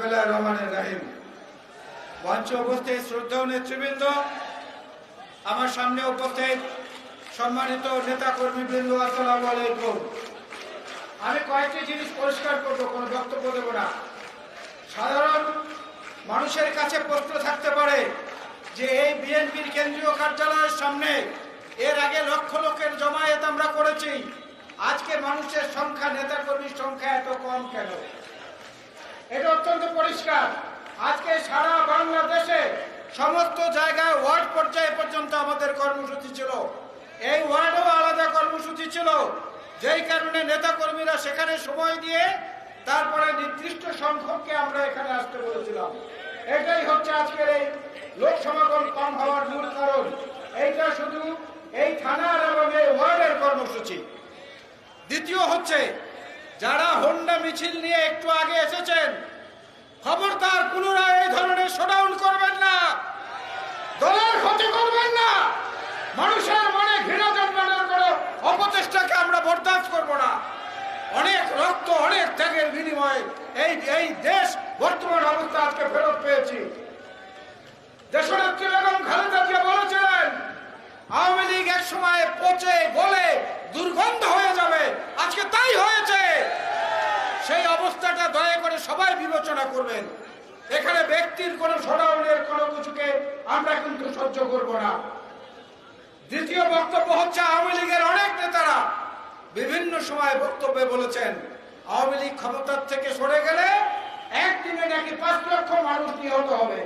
বিসমিল্লাহির রহমানির রহিম। মঞ্চে উপস্থিত শ্রদ্ধেয় নেতৃবৃন্দ, আমার সামনে উপস্থিত সম্মানিত নেতা কর্মীবৃন্দ, আসসালামু আলাইকুম। আমি কয়েকটি জিনিস পরিষ্কার করবো, কোনো বক্তব্য দেব না। সাধারণ মানুষের কাছে প্রশ্ন থাকতে পারে যে এই বিএনপির কেন্দ্রীয় কার্যালয়ের সামনে এর আগে লক্ষ লোকের জমায়েত আমরা করেছি, আজকে মানুষের সংখ্যা, নেতা কর্মীর সংখ্যা এত কম কেন? এটা অত্যন্ত পরিষ্কার। আজকে সারা বাংলাদেশে সমস্ত জায়গায় ওয়ার্ড পর্যায়ে পর্যন্ত আমাদের কর্মসূচি ছিল। এই ওয়ার্ডেও আলাদা কর্মসূচি ছিল, যেই কারণে নেতা কর্মীরা সেখানে সময় দিয়ে তারপরে নির্দিষ্ট সংখ্যককে আমরা এখানে আসতে বলেছিলাম। এটাই হচ্ছে আজকের এই লোক সমাগম কম হওয়ার মূল কারণ। এইটা শুধু এই থানার এবং এই ওয়ার্ডের কর্মসূচি। দ্বিতীয় হচ্ছে, যারা হোন্ডা মিছিল নিয়ে একটু আগে এসেছেন, খবরদার পুনরায় এই ধরনের শোডাউন করবেন না, দলের ক্ষতি করবেন না। মানুষের মনে ঘৃণা জন্মানোর কোনো অপচেষ্টাকে আমরা বরদাস্ত করব না। অনেক রক্ত, অনেক ত্যাগের বিনিময়ে এই দেশ বর্তমান অবস্থা আজকে ফেরত পেয়েছি। দেশনেত্রী বেগম খালেদা জিয়া বলেছিলেন, আওয়ামী লীগ এক সময় পচে গলে দুর্গন্ধ হয়ে যাবে, আজকে তাই হয়েছে। সেই অবস্থাটা দয়া করে সবাই বিবেচনা করবেন। এখানে ব্যক্তির কোনো শোডাউনের কোনো কিছুকে আমরা কিন্তু সহ্য করব না। দ্বিতীয় বক্তব্য হচ্ছে, আওয়ামী লীগের অনেক নেতারা বিভিন্ন সময় বক্তব্যে বলেছেন আওয়ামী লীগ ক্ষমতার থেকে সরে গেলে একদিনে নাকি 5 লক্ষ মানুষ নিহত হবে।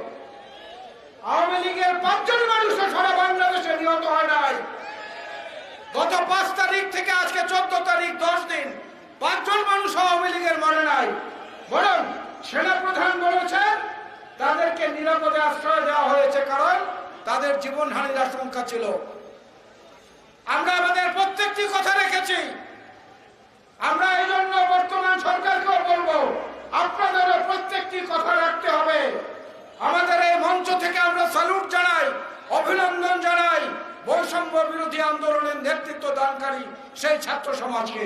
আওয়ামী লীগের 5 জন মানুষও সারা বাংলাদেশে নিহত হয় নাই। গত 5 তারিখ থেকে আজকে 14 তারিখ, 10 দিন, 5 জন মানুষ আওয়ামী লীগের মরে নাই। বরং সেনাপ্রধান বলেছেন তাদেরকে নিরাপদে আশ্রয় দেওয়া হয়েছে, কারণ তাদের জীবনহানির আশঙ্কা ছিল। আমরা আমাদের প্রত্যেকটি কথা রেখেছি। আমরা এই জন্য বর্তমান সরকারকেও বলবো, আপনাদেরও প্রত্যেকটি কথা রাখতে হবে। আমাদের এই মঞ্চ থেকে আমরা স্যালুট জানাই, অভিনন্দন জানাই বৈষম্য বিরোধী আন্দোলনের নেতৃত্ব দানকারী সেই ছাত্র সমাজকে।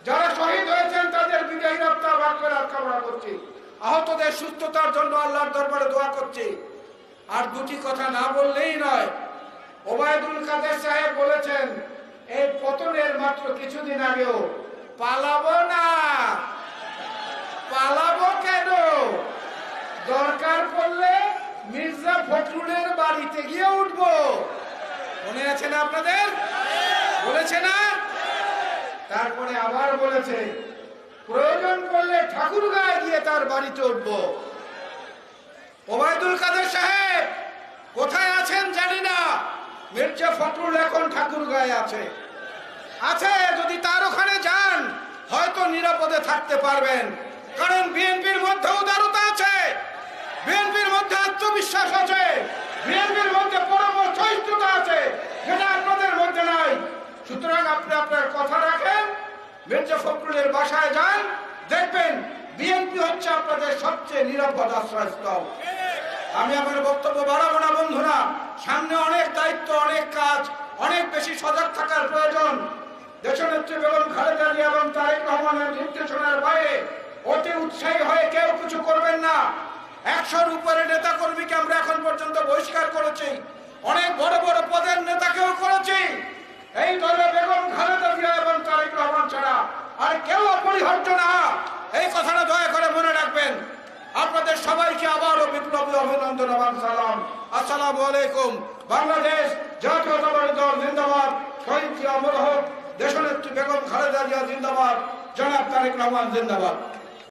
যারা শহীদ হয়েছেন তাদের বিদায়ী আত্মার মাগফিরাত কামনা করছি। আহতদের সুস্থতার জন্য আল্লাহর দরবারে দোয়া করছি। আর দুটি কথা না বললেই নয়। ওবায়দুল কাদের সাহেব বলেছেন এই পতনের মাত্র কিছুদিন আগেও, পালাবো না। পালাবো কেন? দরকার পড়লে মির্জা ফখরুলের বাড়িতে গিয়ে উঠবো। মনে আছে না আপনাদের? বলেছে না? তারপরে আবার বলেছে প্রয়োজন পড়লে ঠাকুরগাঁয়ে গিয়ে তার বাড়িতে উঠবো। ওবায়দুল কাদের সাহেব কোথায় আছেন জানি না। মির্জা ফখরুল এখন ঠাকুরগাঁয়ে আছে। যদি তার ওখানে যান হয়তো নিরাপদে থাকতে পারবেন, কারণ বিএনপির মধ্যে উদারতা আছে, বিএনপির মধ্যে আত্মবিশ্বাস আছে, বিএনপির মধ্যে পরমসহিষ্ণুতা আছে, যেটা আপনাদের মধ্যে নাই। সুতরাং আপনি আপনার কথা রাখেন, মির্জা ফখরুলের বাসায় যান, দেখবেন বিএনপি হচ্ছে আপনাদের সবচেয়ে নিরাপদ আশ্রয়স্থল। আমি আমার বক্তব্য বাড়াবো না বন্ধুরা। সামনে অনেক দায়িত্ব, অনেক কাজ, অনেক বেশি সজাগ থাকার প্রয়োজন। দেশনেত্রী বেগম খালেদা জিয়া এবং তারেক রহমানের নির্দেশনার বাইরে অতি উৎসাহী হয়ে কেউ কিছু করবেন না। 100-র উপরে নেতা কর্মীকে আমরা এখন পর্যন্ত বহিষ্কার করেছি, অনেক বড় বড় পদের নেতাকেও করেছি। এই দলে বেগম খালেদা জিয়া এবং তারেক রহমান ছাড়া আর কেউ অপরিহার্য না। এই কথাটা দয়া করে মনে রাখবেন। আপনাদের সবাইকে আবারও বিপ্লবী অভিনন্দন এবং সালাম। আসসালামু আলাইকুম। বাংলাদেশ জাতীয়তাবাদী দল জিন্দাবাদ। শহীদ জিয়া অমর হোক। দেশনেত্রী বেগম খালেদা জিয়া জিন্দাবাদ। জনাব তারেক রহমান জিন্দাবাদ।